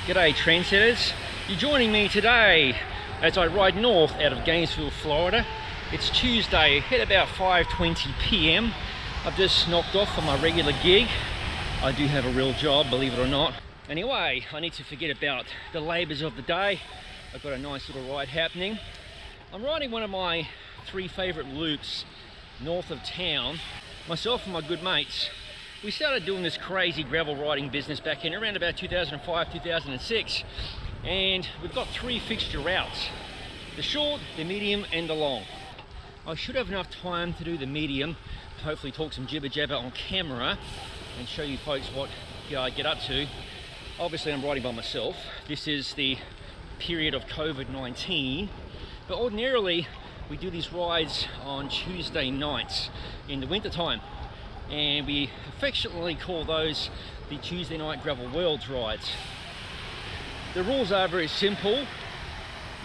G'day trendsetters, you're joining me today as I ride north out of Gainesville, Florida. It's Tuesday at about 5:20 p.m. I've just knocked off from my regular gig. I do have a real job, believe it or not. Anyway, I need to forget about the labours of the day. I've got a nice little ride happening. I'm riding one of my three favourite loops north of town. Myself and my good mates, we started doing this crazy gravel riding business back in around about 2005, 2006. And we've got three fixture routes: the short, the medium and the long. I should have enough time to do the medium, hopefully talk some jibber jabber on camera and show you folks what I get up to. Obviously I'm riding by myself. This is the period of COVID-19, but ordinarily we do these rides on Tuesday nights in the winter time, and we affectionately call those the Tuesday night gravel worlds rides. The rules are very simple.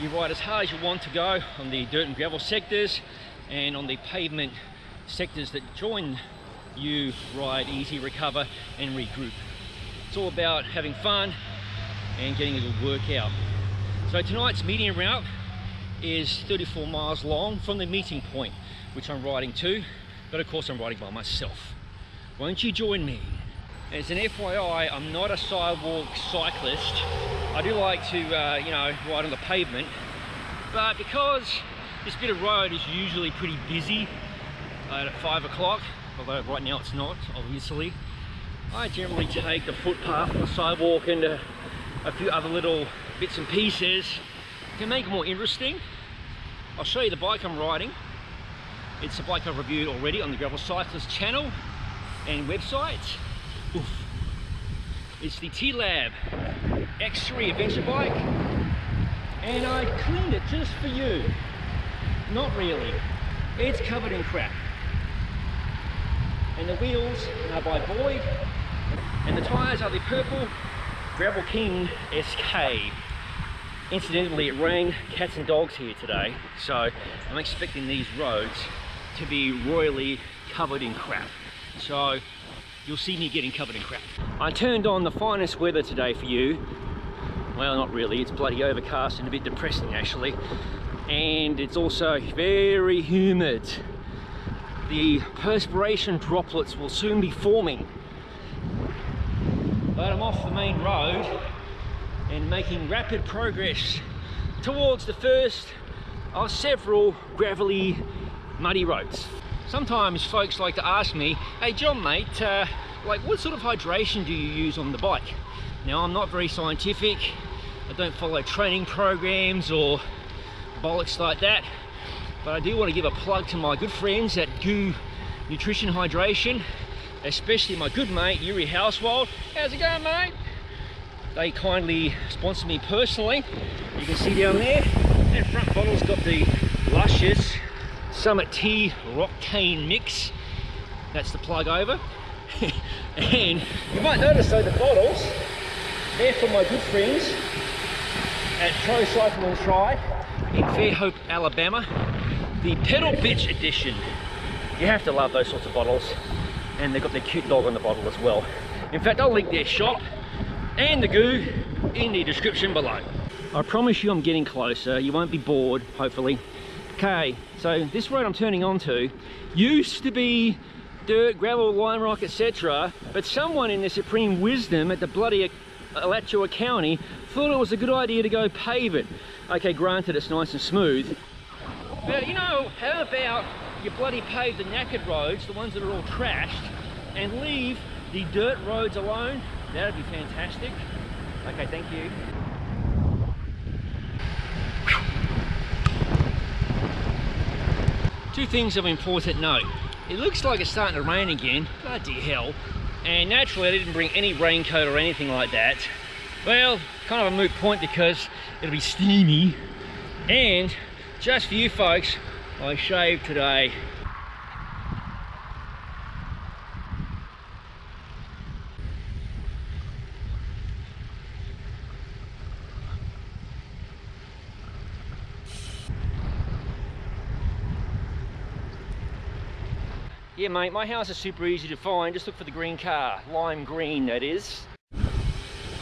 You ride as hard as you want to go on the dirt and gravel sectors, and on the pavement sectors that join you ride easy, recover and regroup. It's all about having fun and getting a good workout. So tonight's medium route is 34 miles long from the meeting point, which I'm riding to, but of course I'm riding by myself. Won't you join me? As an FYI, I'm not a sidewalk cyclist. I do like to, ride on the pavement, but because this bit of road is usually pretty busy at 5 o'clock, although right now it's not, obviously, I generally take the footpath, the sidewalk, and a few other little bits and pieces to make it more interesting. I'll show you the bike I'm riding. It's a bike I've reviewed already on the Gravel Cyclist channel and website. Oof. It's the T-Lab X3 adventure bike, and I cleaned it just for you. Not really. It's covered in crap. And the wheels are by Boyd, and the tyres are the purple Gravel King SK. Incidentally, it rained cats and dogs here today, so I'm expecting these roads to be royally covered in crap. So you'll see me getting covered in crap. I turned on the finest weather today for you. Well, not really, it's bloody overcast and a bit depressing actually. And it's also very humid. The perspiration droplets will soon be forming. But I'm off the main road and making rapid progress towards the first of several gravelly, muddy roads. Sometimes folks like to ask me, hey John mate, what sort of hydration do you use on the bike? Now, I'm not very scientific. I don't follow training programs or bollocks like that, but I do want to give a plug to my good friends at Goo Nutrition Hydration, especially my good mate Yuri Housewald. How's it going, mate? They kindly sponsor me personally. You can see down there, that front bottle's got the luscious Summit Tea Roctane Mix. That's the plug over. And you might notice though, the bottles, they're from my good friends at Pro Cycle and Try in Fairhope, Alabama. The Pedal Bitch Edition. You have to love those sorts of bottles. And they've got their cute dog on the bottle as well. In fact, I'll link their shop and the goo in the description below. I promise you I'm getting closer. You won't be bored, hopefully. Okay, so this road I'm turning onto used to be dirt, gravel, lime rock, etc. But someone in their supreme wisdom at the bloody Alachua County thought it was a good idea to go pave it. Okay, granted it's nice and smooth, but you know, how about you bloody pave the knackered roads, the ones that are all trashed, and leave the dirt roads alone? That'd be fantastic. Okay, thank you. Two things of important note. It looks like it's starting to rain again. Bloody hell. And naturally I didn't bring any raincoat or anything like that. Well, kind of a moot point because it'll be steamy. And just for you folks, I shaved today. Yeah mate, my house is super easy to find. Just look for the green car, lime green that is.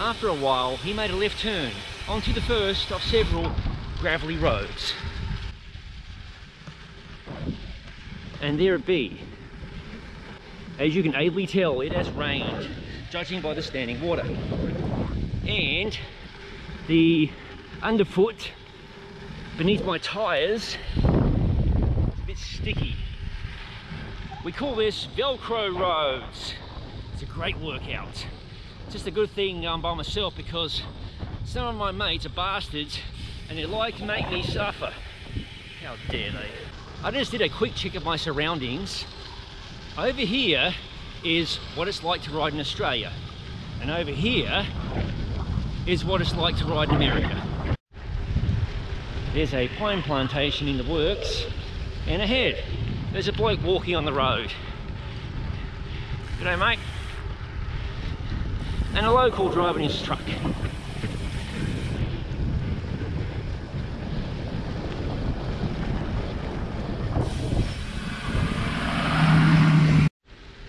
After a while, he made a left turn onto the first of several gravelly roads. And there it be. As you can ably tell, it has rained, judging by the standing water. And the underfoot beneath my tyres is a bit sticky. We call this Velcro Roads. It's a great workout. It's just a good thing I'm by myself, because some of my mates are bastards and they like to make me suffer. How dare they? I just did a quick check of my surroundings. Over here is what it's like to ride in Australia, and over here is what it's like to ride in America. There's a pine plantation in the works, and ahead there's a bloke walking on the road. G'day mate. And a local driving his truck.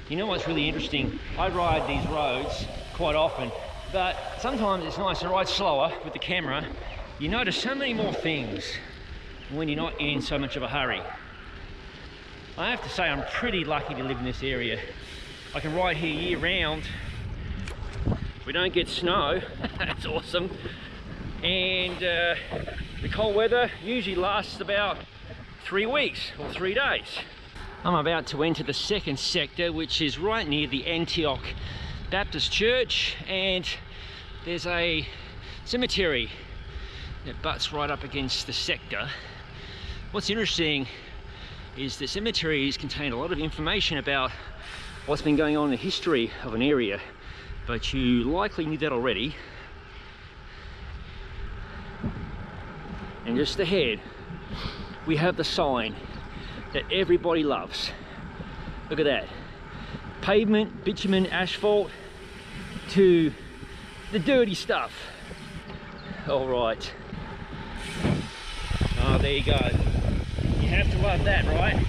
You know what's really interesting? I ride these roads quite often, but sometimes it's nice to ride slower with the camera. You notice so many more things when you're not in so much of a hurry. I have to say I'm pretty lucky to live in this area. I can ride here year round. We don't get snow, that's awesome. And the cold weather usually lasts about 3 weeks or 3 days. I'm about to enter the second sector, which is right near the Antioch Baptist Church, and there's a cemetery that butts right up against the sector. What's interesting is the cemeteries contain a lot of information about what's been going on in the history of an area, but you likely knew that already. And just ahead we have the sign that everybody loves. Look at that. Pavement, bitumen, asphalt, to the dirty stuff. All right. Oh, there you go. You have to love that, right?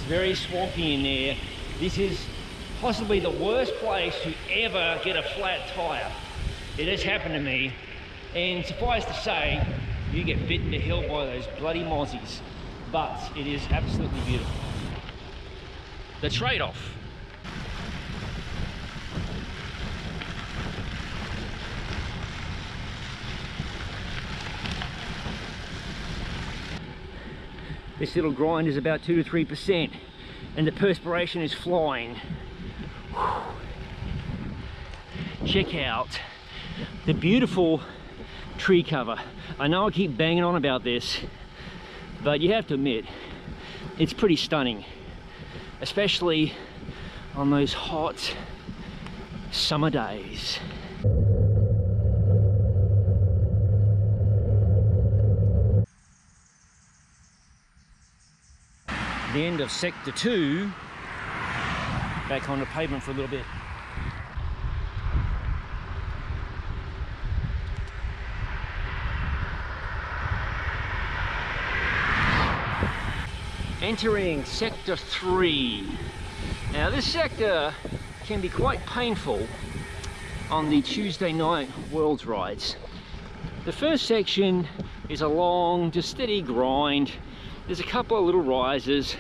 Very swampy in there. This is possibly the worst place to ever get a flat tire. It has happened to me, and suffice to say, you get bitten to hell by those bloody mozzies, but it is absolutely beautiful. The trade-off. This little grind is about 2 to 3%, and the perspiration is flying. Whew. Check out the beautiful tree cover. I know I keep banging on about this, but you have to admit, it's pretty stunning, especially on those hot summer days. The end of sector 2, back on the pavement for a little bit. Entering sector 3. Now this sector can be quite painful on the Tuesday night Worlds rides. The first section is a long, just steady grind. There's a couple of little rises,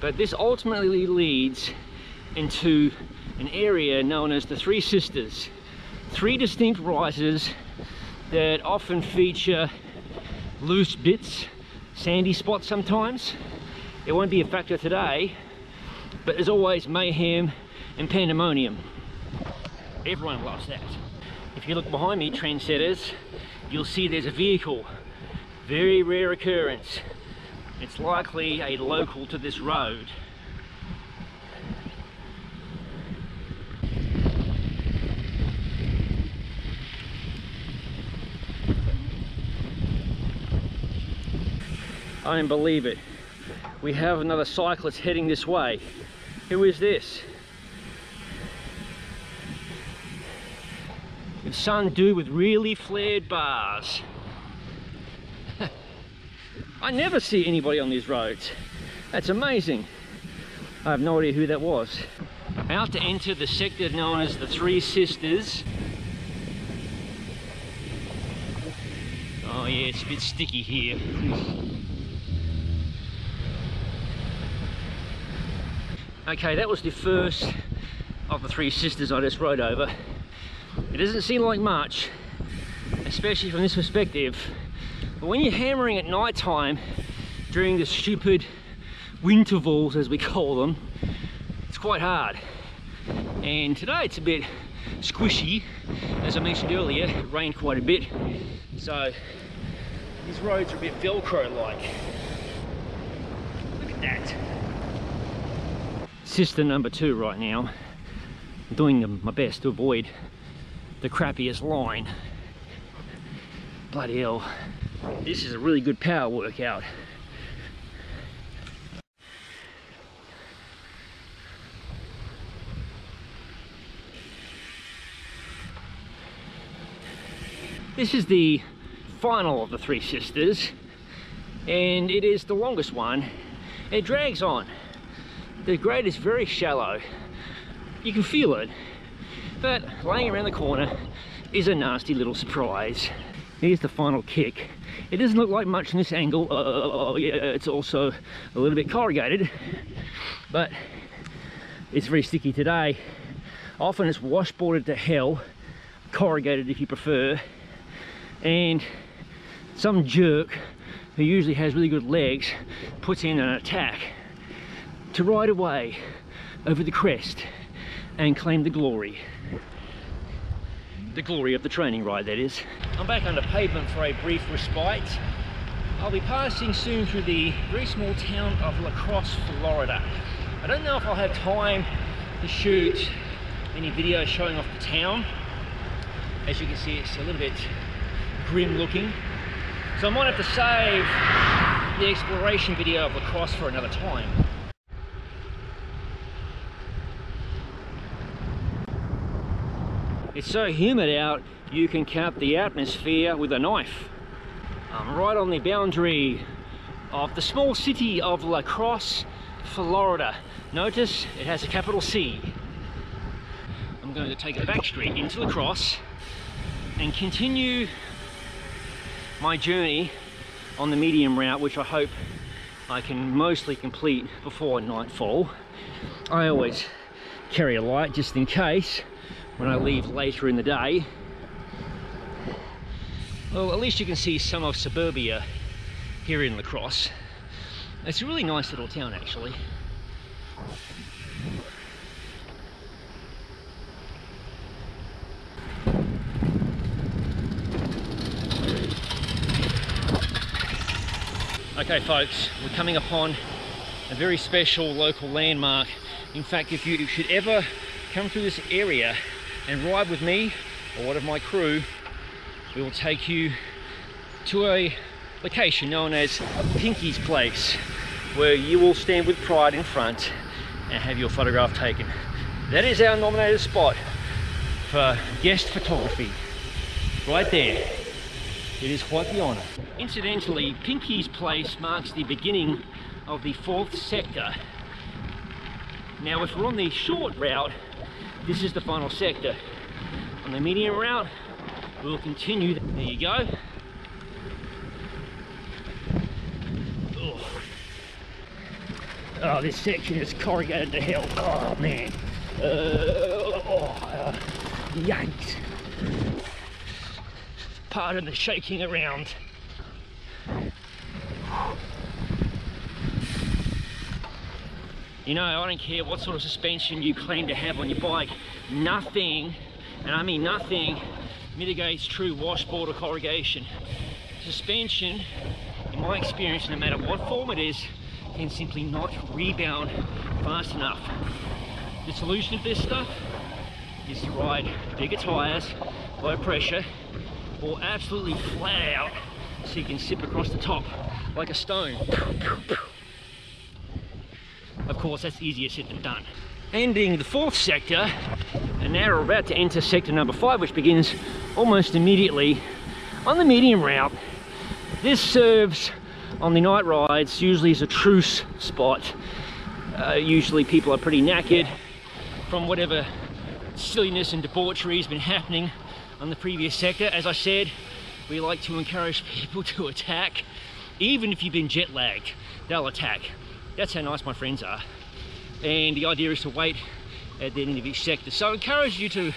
but this ultimately leads into an area known as the Three Sisters. 3 distinct rises that often feature loose bits, sandy spots sometimes. It won't be a factor today, but there's always mayhem and pandemonium. Everyone loves that. If you look behind me, trendsetters, you'll see there's a vehicle. Very rare occurrence. It's likely a local to this road. I don't believe it. We have another cyclist heading this way. Who is this? It's some dude with really flared bars. I never see anybody on these roads. That's amazing. I have no idea who that was. About to enter the sector known as the Three Sisters. Oh yeah, it's a bit sticky here. Okay, that was the first of the Three Sisters I just rode over. It doesn't seem like much, especially from this perspective. But when you're hammering at night time during the stupid wintervals, as we call them, it's quite hard. And today it's a bit squishy. As I mentioned earlier, it rained quite a bit, so these roads are a bit Velcro-like. Look at that. Sister number 2 right now. I'm doing my best to avoid the crappiest line. Bloody hell. This is a really good power workout. This is the final of the Three Sisters, and it is the longest one. It drags on. The grade is very shallow. You can feel it, but laying around the corner is a nasty little surprise. Here's the final kick. It doesn't look like much in this angle. Yeah, it's also a little bit corrugated, but it's very sticky today. Often it's washboarded to hell, corrugated if you prefer, and some jerk who usually has really good legs puts in an attack to ride away over the crest and claim the glory. The glory of the training ride, that is. I'm back under pavement for a brief respite. I'll be passing soon through the very small town of La Crosse, Florida. I don't know if I'll have time to shoot any video showing off the town. As you can see, it's a little bit grim looking. So I might have to save the exploration video of La Crosse for another time. It's so humid out, you can cap the atmosphere with a knife. I'm right on the boundary of the small city of La Crosse, Florida. Notice it has a capital C. I'm going to take a back street into La Crosse and continue my journey on the medium route, which I hope I can mostly complete before nightfall. I always carry a light just in case when I leave later in the day. Well, at least you can see some of suburbia here in La Crosse. It's a really nice little town, actually. Okay folks, we're coming upon a very special local landmark. In fact, if you should ever come through this area and ride with me or one of my crew, we will take you to a location known as Pinky's Place, where you will stand with pride in front and have your photograph taken. That is our nominated spot for guest photography, right there. It is quite the honour. Incidentally, Pinky's Place marks the beginning of the 4th sector. Now if we're on the short route, this is the final sector. On the medium route, we'll continue. There you go. Oh, this section is corrugated to hell. Oh man. Yikes. Pardon the shaking around. You know, I don't care what sort of suspension you claim to have on your bike. Nothing, and I mean nothing, mitigates true washboard or corrugation. Suspension, in my experience, no matter what form it is, can simply not rebound fast enough. The solution to this stuff is to ride bigger tyres, low pressure, or absolutely flat out so you can sip across the top like a stone. Of course, that's easier said than done. Ending the 4th sector, and now we're about to enter sector number 5, which begins almost immediately on the medium route. This serves on the night rides usually as a truce spot. Usually people are pretty knackered from whatever silliness and debauchery has been happening on the previous sector. As I said, we like to encourage people to attack. Even if you've been jet lagged, they'll attack. That's how nice my friends are. And the idea is to wait at the end of each sector. So I encourage you to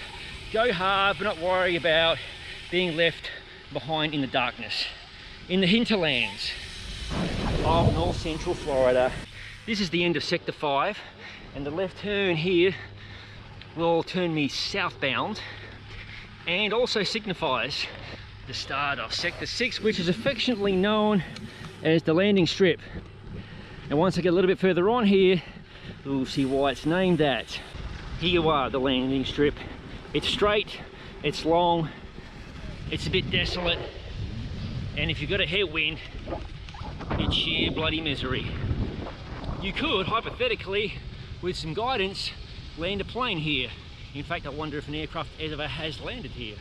go hard, but not worry about being left behind in the darkness. In the hinterlands of North Central Florida. This is the end of sector 5, and the left turn here will turn me southbound and also signifies the start of sector 6, which is affectionately known as the landing strip. And once I get a little bit further on here, we'll see why it's named that. Here you are, the landing strip. It's straight, it's long, it's a bit desolate, and if you've got a headwind, it's sheer bloody misery. You could, hypothetically, with some guidance, land a plane here. In fact, I wonder if an aircraft ever has landed here.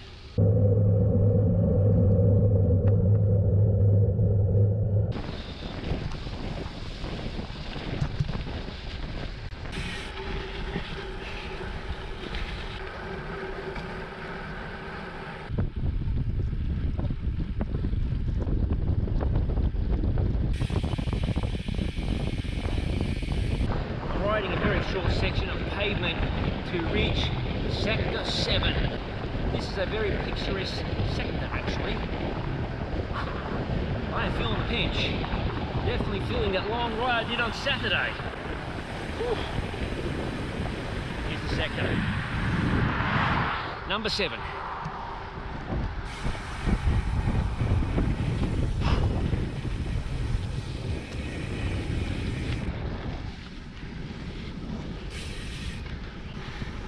Riding a very short section of pavement to reach sector 7. This is a very picturesque sector actually. I am feeling the pinch. Definitely feeling that long ride I did on Saturday. Whew. Here's the sector. Number 7.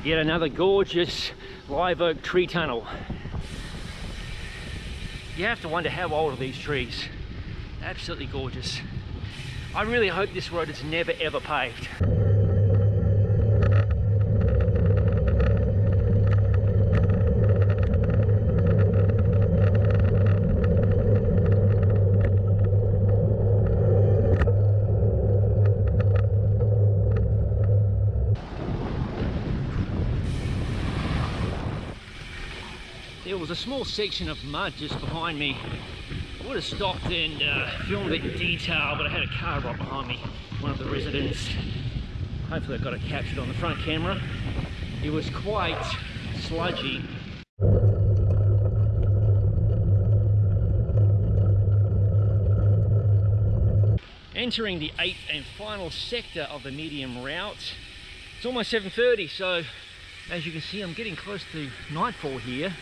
Yet another gorgeous live oak tree tunnel. You have to wonder how old are these trees. Absolutely gorgeous. I really hope this road is never ever paved. There was a small section of mud just behind me. I would have stopped and filmed it in detail, but I had a car right behind me, one of the residents. Hopefully I got it captured on the front camera. It was quite sludgy. Entering the 8th and final sector of the medium route. It's almost 7:30, so as you can see I'm getting close to nightfall here.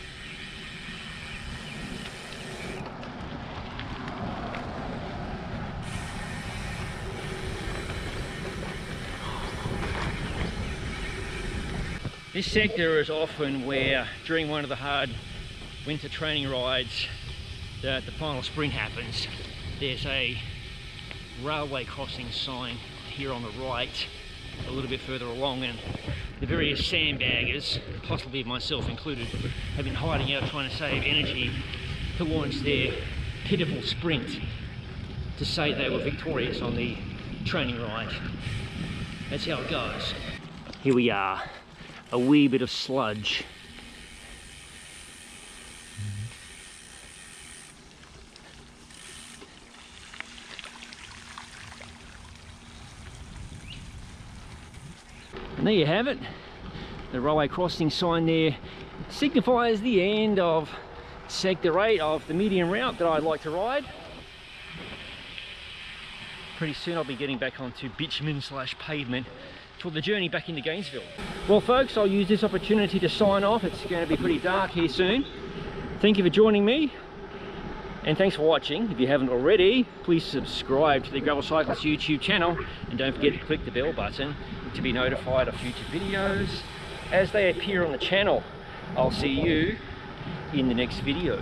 This sector is often where, during one of the hard winter training rides, that the final sprint happens. There's a railway crossing sign here on the right, a little bit further along, and the various sandbaggers, possibly myself included, have been hiding out trying to save energy to launch their pitiful sprint to say they were victorious on the training ride. That's how it goes. Here we are. A wee bit of sludge. And there you have it. The railway crossing sign there signifies the end of sector 8 of the medium route that I'd like to ride. Pretty soon I'll be getting back onto bitumen / pavement for the journey back into Gainesville. Well folks, I'll use this opportunity to sign off. It's going to be pretty dark here soon. Thank you for joining me, and thanks for watching. If you haven't already, please subscribe to the Gravel Cyclist YouTube channel, and don't forget to click the bell button to be notified of future videos as they appear on the channel. I'll see you in the next video.